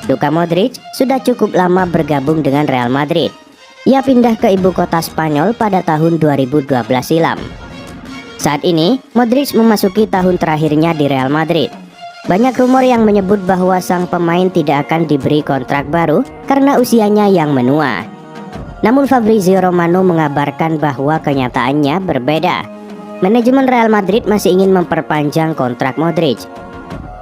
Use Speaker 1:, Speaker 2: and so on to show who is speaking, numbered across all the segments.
Speaker 1: Luka Modric sudah cukup lama bergabung dengan Real Madrid. Ia pindah ke ibu kota Spanyol pada tahun 2012 silam. Saat ini, Modric memasuki tahun terakhirnya di Real Madrid. Banyak rumor yang menyebut bahwa sang pemain tidak akan diberi kontrak baru karena usianya yang menua. Namun Fabrizio Romano mengabarkan bahwa kenyataannya berbeda. Manajemen Real Madrid masih ingin memperpanjang kontrak Modric.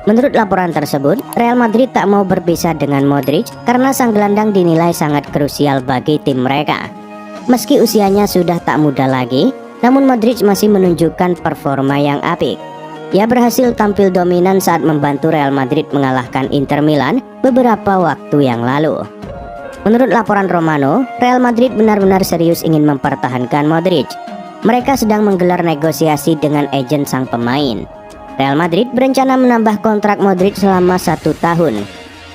Speaker 1: Menurut laporan tersebut, Real Madrid tak mau berpisah dengan Modric karena sang gelandang dinilai sangat krusial bagi tim mereka. Meski usianya sudah tak muda lagi, namun Modric masih menunjukkan performa yang apik. Ia berhasil tampil dominan saat membantu Real Madrid mengalahkan Inter Milan beberapa waktu yang lalu. Menurut laporan Romano, Real Madrid benar-benar serius ingin mempertahankan Modric. Mereka sedang menggelar negosiasi dengan agen sang pemain. Real Madrid berencana menambah kontrak Modric selama 1 tahun.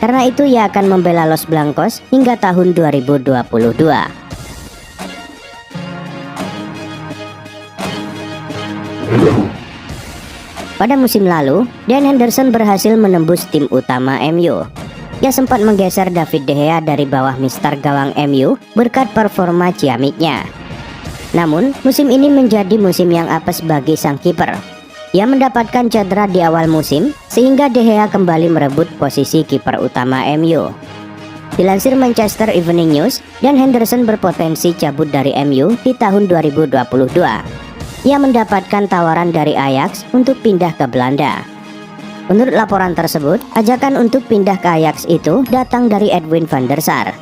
Speaker 1: Karena itu ia akan membela Los Blancos hingga tahun 2022. Pada musim lalu, Dan Henderson berhasil menembus tim utama MU. Ia sempat menggeser David De Gea dari bawah mister gawang MU berkat performa ciamiknya. Namun, musim ini menjadi musim yang apes bagi sang kiper. Ia mendapatkan cedera di awal musim, sehingga De Gea kembali merebut posisi kiper utama MU. Dilansir Manchester Evening News, Dan Henderson berpotensi cabut dari MU di tahun 2022. Ia mendapatkan tawaran dari Ajax untuk pindah ke Belanda. Menurut laporan tersebut, ajakan untuk pindah ke Ajax itu datang dari Edwin van der Sar.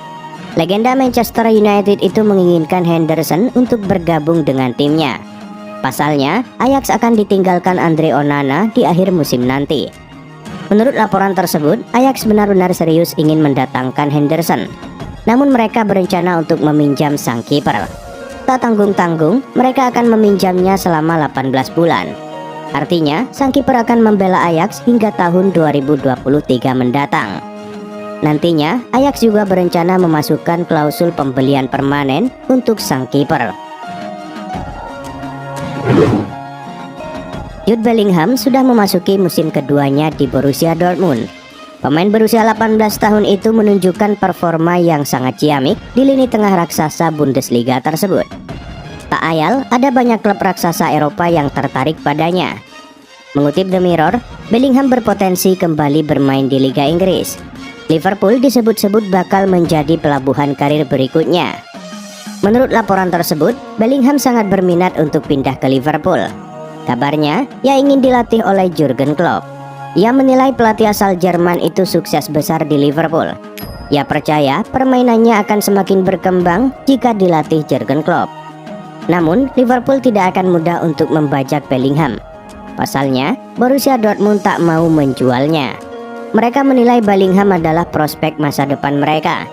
Speaker 1: Legenda Manchester United itu menginginkan Henderson untuk bergabung dengan timnya. Pasalnya, Ajax akan ditinggalkan Andre Onana di akhir musim nanti. Menurut laporan tersebut, Ajax benar-benar serius ingin mendatangkan Henderson. Namun mereka berencana untuk meminjam sang kiper. Tak tanggung-tanggung, mereka akan meminjamnya selama 18 bulan. Artinya, sang kiper akan membela Ajax hingga tahun 2023 mendatang. Nantinya, Ajax juga berencana memasukkan klausul pembelian permanen untuk sang kiper. Jude Bellingham sudah memasuki musim keduanya di Borussia Dortmund. Pemain berusia 18 tahun itu menunjukkan performa yang sangat ciamik di lini tengah raksasa Bundesliga tersebut. Tak ayal, ada banyak klub raksasa Eropa yang tertarik padanya. Mengutip The Mirror, Bellingham berpotensi kembali bermain di Liga Inggris. Liverpool disebut-sebut bakal menjadi pelabuhan karir berikutnya. Menurut laporan tersebut, Bellingham sangat berminat untuk pindah ke Liverpool. Kabarnya, ia ingin dilatih oleh Jurgen Klopp. Ia menilai pelatih asal Jerman itu sukses besar di Liverpool. Ia percaya permainannya akan semakin berkembang jika dilatih Jurgen Klopp. Namun, Liverpool tidak akan mudah untuk membajak Bellingham. Pasalnya, Borussia Dortmund tak mau menjualnya. Mereka menilai Bellingham adalah prospek masa depan mereka.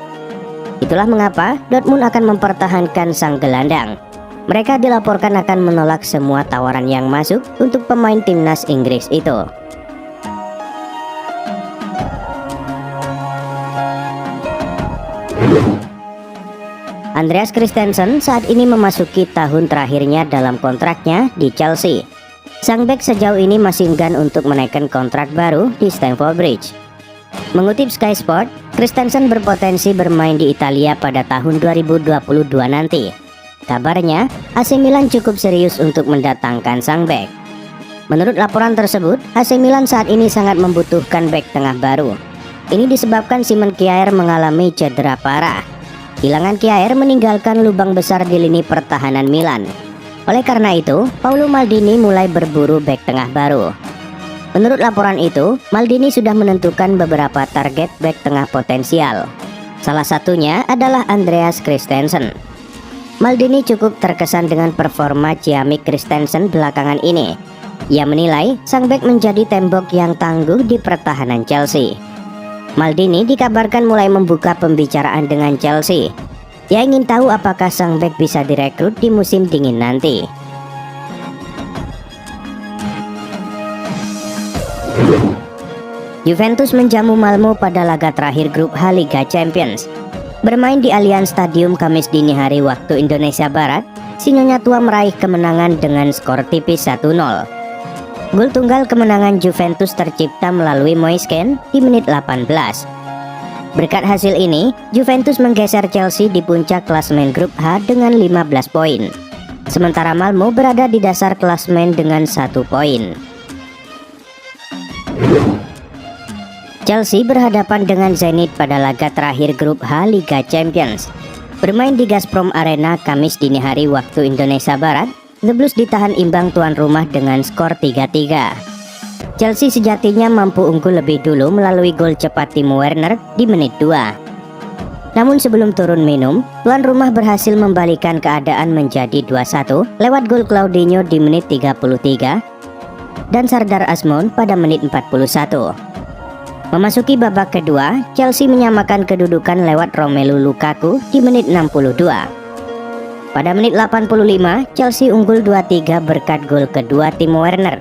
Speaker 1: Itulah mengapa Dortmund akan mempertahankan sang gelandang. Mereka dilaporkan akan menolak semua tawaran yang masuk untuk pemain timnas Inggris itu. Andreas Christensen saat ini memasuki tahun terakhirnya dalam kontraknya di Chelsea. Sang bek sejauh ini masih enggan untuk menaikkan kontrak baru di Stamford Bridge. Mengutip Sky Sport, Christensen berpotensi bermain di Italia pada tahun 2022 nanti. Kabarnya, AC Milan cukup serius untuk mendatangkan sang bek. Menurut laporan tersebut, AC Milan saat ini sangat membutuhkan bek tengah baru. Ini disebabkan Simon Kjaer mengalami cedera parah. Kehilangan Kjaer meninggalkan lubang besar di lini pertahanan Milan. Oleh karena itu, Paolo Maldini mulai berburu bek tengah baru. Menurut laporan itu, Maldini sudah menentukan beberapa target bek tengah potensial. Salah satunya adalah Andreas Christensen. Maldini cukup terkesan dengan performa ciamik Christensen belakangan ini. Ia menilai sang bek menjadi tembok yang tangguh di pertahanan Chelsea. Maldini dikabarkan mulai membuka pembicaraan dengan Chelsea. Ia ingin tahu apakah sang bek bisa direkrut di musim dingin nanti. Juventus menjamu Malmo pada laga terakhir grup H Liga Champions. Bermain di Allianz Stadium Kamis dini hari waktu Indonesia Barat, si Nyonya Tua meraih kemenangan dengan skor tipis 1-0. Gol tunggal kemenangan Juventus tercipta melalui Moise Kean di menit 18. Berkat hasil ini, Juventus menggeser Chelsea di puncak klasemen grup H dengan 15 poin. Sementara Malmo berada di dasar klasemen dengan 1 poin. Chelsea berhadapan dengan Zenit pada laga terakhir grup H Liga Champions. Bermain di Gazprom Arena Kamis dini hari waktu Indonesia Barat, The Blues ditahan imbang tuan rumah dengan skor 3-3. Chelsea sejatinya mampu unggul lebih dulu melalui gol cepat Timo Werner di menit 2. Namun sebelum turun minum, tuan rumah berhasil membalikan keadaan menjadi 2-1 lewat gol Claudinho di menit 33 dan Sardar Azmoun pada menit 41. Memasuki babak kedua, Chelsea menyamakan kedudukan lewat Romelu Lukaku di menit 62. Pada menit 85, Chelsea unggul 2-3 berkat gol kedua Timo Werner.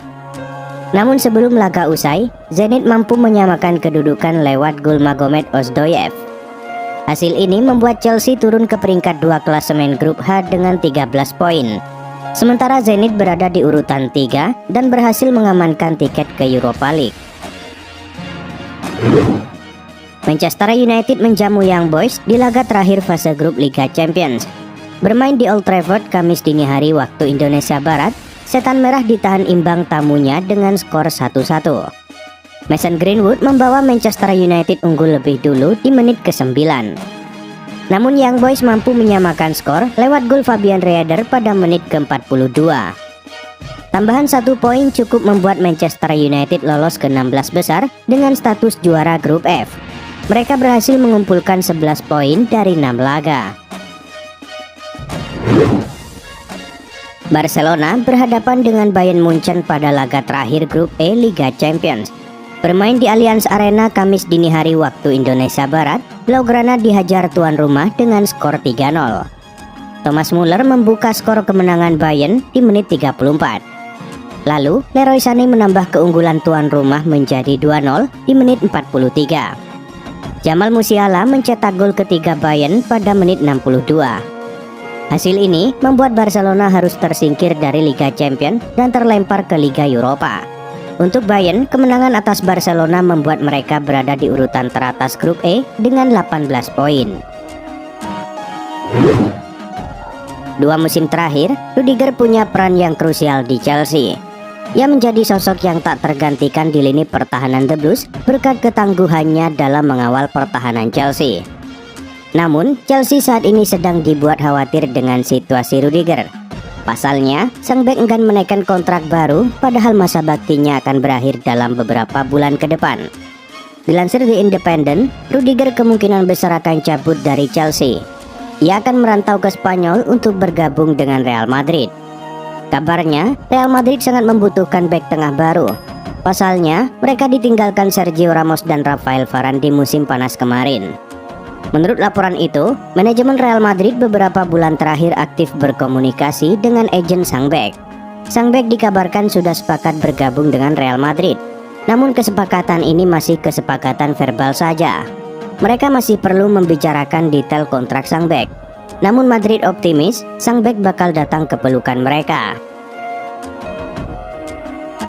Speaker 1: Namun sebelum laga usai, Zenit mampu menyamakan kedudukan lewat gol Magomed Ozdoyev. Hasil ini membuat Chelsea turun ke peringkat 2 klasemen grup H dengan 13 poin. Sementara Zenit berada di urutan 3 dan berhasil mengamankan tiket ke Europa League. Manchester United menjamu Young Boys di laga terakhir fase grup Liga Champions. Bermain di Old Trafford Kamis dini hari waktu Indonesia Barat, Setan Merah ditahan imbang tamunya dengan skor 1-1. Mason Greenwood membawa Manchester United unggul lebih dulu di menit ke-9. Namun Young Boys mampu menyamakan skor lewat gol Fabian Rieder pada menit ke-42. Tambahan 1 poin cukup membuat Manchester United lolos ke 16 besar dengan status juara grup F. Mereka berhasil mengumpulkan 11 poin dari 6 laga. Barcelona berhadapan dengan Bayern Munchen pada laga terakhir grup E Liga Champions. Bermain di Allianz Arena Kamis dini hari waktu Indonesia Barat, Blaugrana dihajar tuan rumah dengan skor 3-0. Thomas Muller membuka skor kemenangan Bayern di menit 34. Lalu, Leroy Sané menambah keunggulan tuan rumah menjadi 2-0 di menit 43. Jamal Musiala mencetak gol ketiga Bayern pada menit 62. Hasil ini membuat Barcelona harus tersingkir dari Liga Champions dan terlempar ke Liga Eropa. Untuk Bayern, kemenangan atas Barcelona membuat mereka berada di urutan teratas grup E dengan 18 poin. 2 musim terakhir, Rudiger punya peran yang krusial di Chelsea. Ia menjadi sosok yang tak tergantikan di lini pertahanan The Blues berkat ketangguhannya dalam mengawal pertahanan Chelsea. Namun, Chelsea saat ini sedang dibuat khawatir dengan situasi Rudiger. Pasalnya, sang bek enggan menaikkan kontrak baru padahal masa baktinya akan berakhir dalam beberapa bulan ke depan. Dilansir The Independent, Rudiger kemungkinan besar akan cabut dari Chelsea. Ia akan merantau ke Spanyol untuk bergabung dengan Real Madrid. Kabarnya, Real Madrid sangat membutuhkan bek tengah baru. Pasalnya, mereka ditinggalkan Sergio Ramos dan Rafael Varane di musim panas kemarin. Menurut laporan itu, manajemen Real Madrid beberapa bulan terakhir aktif berkomunikasi dengan agen sang bek. Sang bek dikabarkan sudah sepakat bergabung dengan Real Madrid. Namun kesepakatan ini masih kesepakatan verbal saja. Mereka masih perlu membicarakan detail kontrak sang bek. Namun Madrid optimis sang bek bakal datang ke pelukan mereka.